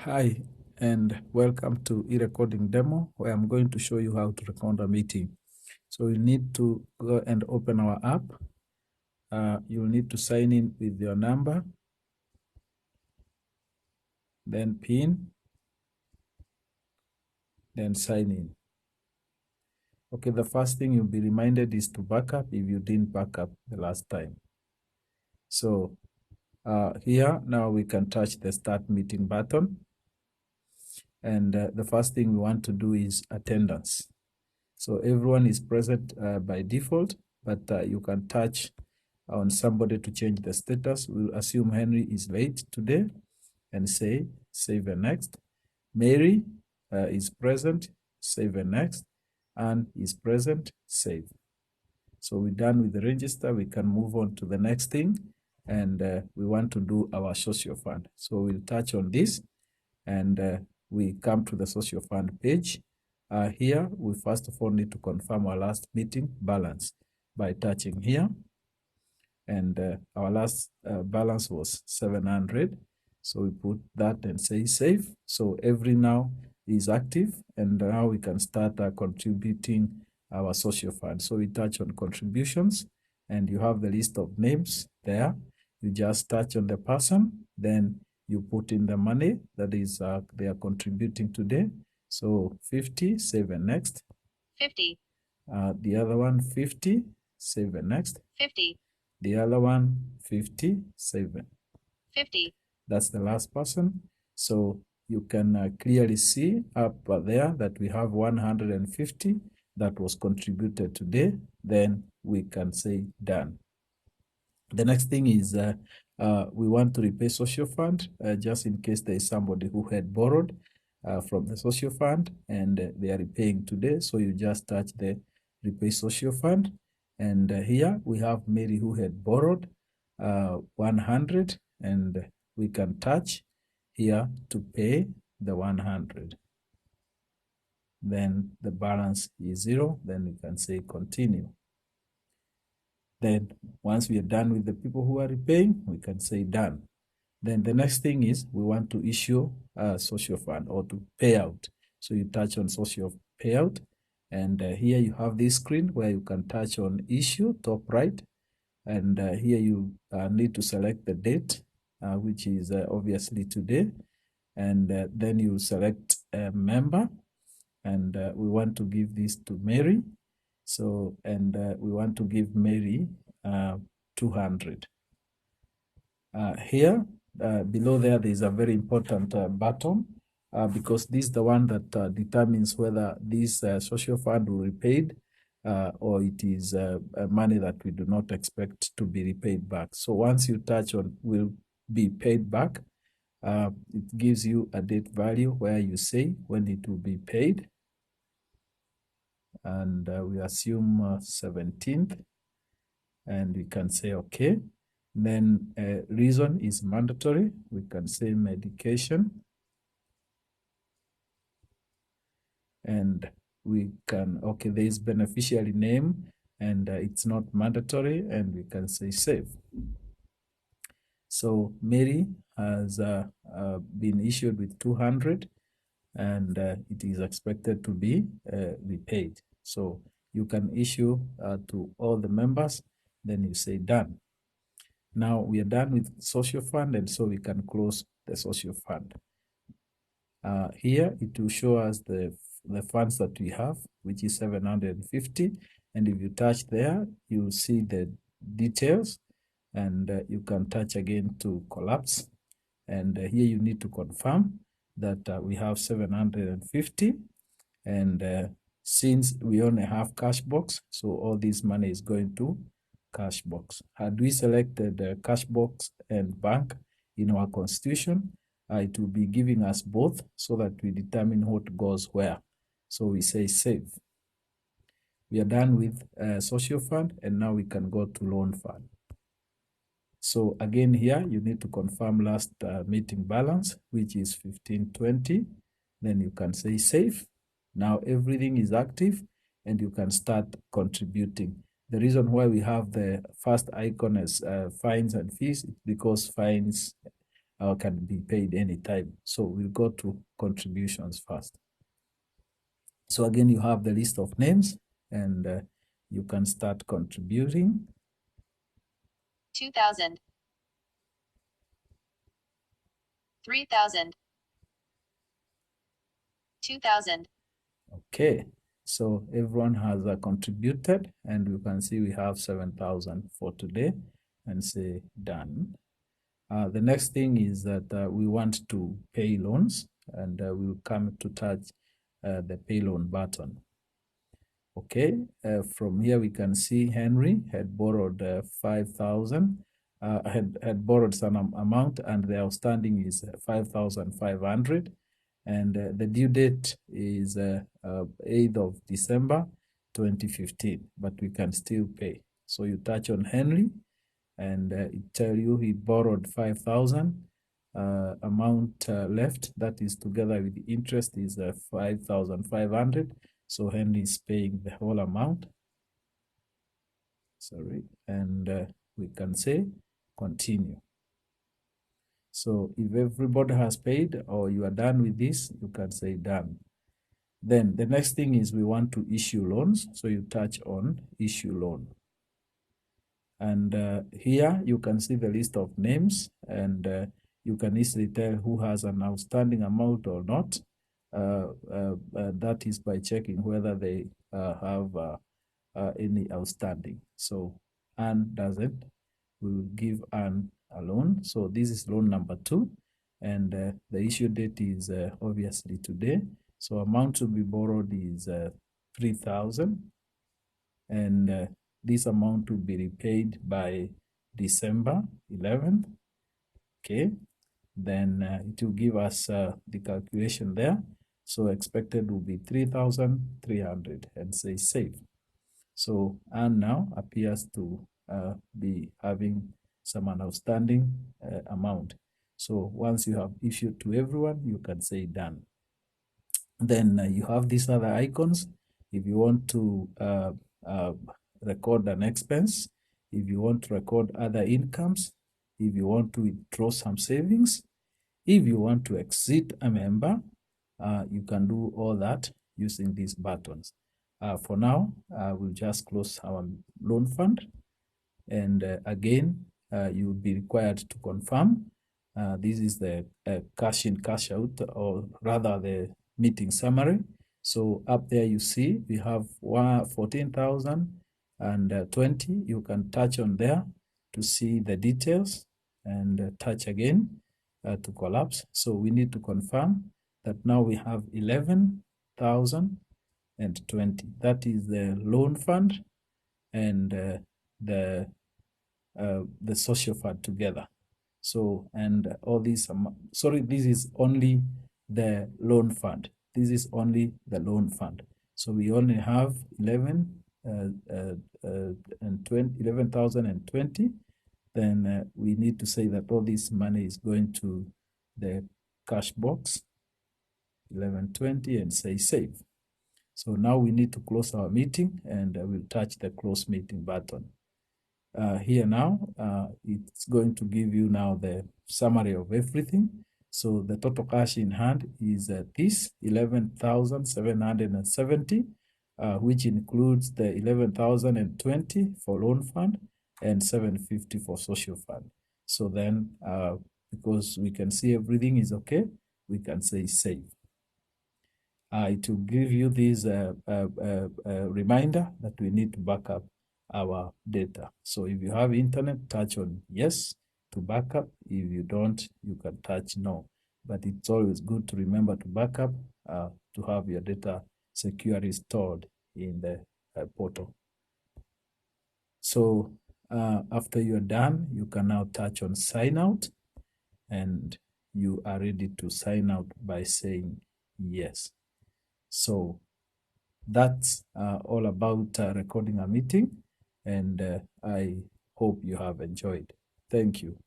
Hi, and welcome to e-recording demo, where I'm going to show you how to record a meeting. So you need to go and open our app. You'll need to sign in with your number, then PIN, then sign in. Okay, the first thing you'll be reminded is to backup if you didn't backup the last time. So here, now we can touch the start meeting button. And the first thing we want to do is attendance. So everyone is present by default, but you can touch on somebody to change the status. We'll assume Henry is late today and say save and next. Mary is present, save and next. Anne is present, save. So we're done with the register. We can move on to the next thing, and we want to do our social fund. So we'll touch on this, and we come to the social fund page. Here, we first of all need to confirm our last meeting balance by touching here. And our last balance was 700. So we put that and say save. So every now is active, and now we can start contributing our social fund. So we touch on contributions, and you have the list of names there. You just touch on the person, then you put in the money that is they are contributing today. So 50, save and next. 50, The other one 50, save and next. 50, The other one 50, save it. 50, That's the last person. So you can clearly see up there that we have 150 that was contributed today. Then we can say done. The next thing is we want to repay social fund, just in case there is somebody who had borrowed from the social fund and they are repaying today. So you just touch the repay social fund. And here we have Mary who had borrowed 100, and we can touch here to pay the 100. Then the balance is 0. Then we can say continue. Then once we are done with the people who are repaying, we can say done. Then the next thing is we want to issue a social fund or to pay out. So you touch on social payout, and here you have this screen where you can touch on issue, top right. And here you need to select the date, which is obviously today. And then you select a member, and we want to give this to Mary. So, and we want to give Mary 200. Here, below there is a very important button because this is the one that determines whether this social fund will be repaid or it is money that we do not expect to be repaid back. So once you touch on will be paid back, it gives you a date value where you say when it will be paid. And we assume 17th, and we can say okay. Then reason is mandatory. We can say medication. And we can, okay, there is beneficiary name, and it's not mandatory, and we can say save. So Mary has been issued with 200, and it is expected to be repaid. So you can issue to all the members, then you say done. Now we are done with social fund, and so we can close the social fund. Here it will show us the funds that we have, which is 750. And if you touch there, you will see the details, and you can touch again to collapse. And here you need to confirm that we have 750. And since we only have cash box, so all this money is going to cash box. Had we selected the cash box and bank in our constitution, it will be giving us both so that we determine what goes where. So we say save. We are done with social fund, and now we can go to loan fund. So again here, you need to confirm last meeting balance, which is 1520. Then you can say save. Now everything is active, and you can start contributing. The reason why we have the first icon as fines and fees is because fines can be paid anytime. So we'll go to contributions first. So again, you have the list of names, and you can start contributing. 2,000. 3,000. 2,000. Okay, so everyone has contributed, and you can see we have 7,000 for today, and say done. The next thing is that we want to pay loans, and we'll come to touch the pay loan button. Okay, from here we can see Henry had borrowed 5,000, had borrowed some amount, and the outstanding is 5,500, and the due date is 8th of December 2015, but we can still pay. So you touch on Henry, and it tell you he borrowed 5,000. Amount left, that is together with the interest, is 5,500. So Henry is paying the whole amount. Sorry, and we can say continue. So if everybody has paid or you are done with this, you can say done. Then the next thing is we want to issue loans. So you touch on issue loan. And here you can see the list of names, and you can easily tell who has an outstanding amount or not. That is by checking whether they have any outstanding. So Anne doesn't. We will give Anne a loan. So this is loan number 2, and the issue date is obviously today. So amount to be borrowed is 3,000, and this amount will be repaid by December 11th. Okay, then it will give us the calculation there. So expected will be 3,300, and say save. So Anne now appears to be having some outstanding amount. So once you have issued to everyone, you can say done. Then you have these other icons. If you want to record an expense, if you want to record other incomes, if you want to withdraw some savings, if you want to exit a member, you can do all that using these buttons. For now, we'll just close our loan fund. And again, you will be required to confirm. This is the cash in, cash out, or rather the meeting summary. So up there you see we have 14,020. You can touch on there to see the details, and touch again to collapse. So we need to confirm that now we have 11,020. That is the loan fund and the social fund together. So, and all these, sorry, this is only the loan fund. This is only the loan fund. So we only have 11,020. Then we need to say that all this money is going to the cash box 1120, and say save. So now we need to close our meeting, and we'll touch the close meeting button. Here now, it's going to give you now the summary of everything. So the total cash in hand is this 11,770, which includes the 11,020 for loan fund and 750 for social fund. So then, because we can see everything is okay, we can say save. It will give you this reminder that we need to back up our data. So if you have internet, touch on yes to backup. If you don't, you can touch no. But it's always good to remember to backup to have your data securely stored in the portal. So after you're done, you can now touch on sign out, and you are ready to sign out by saying yes. So that's all about recording a meeting, and I hope you have enjoyed. Thank you.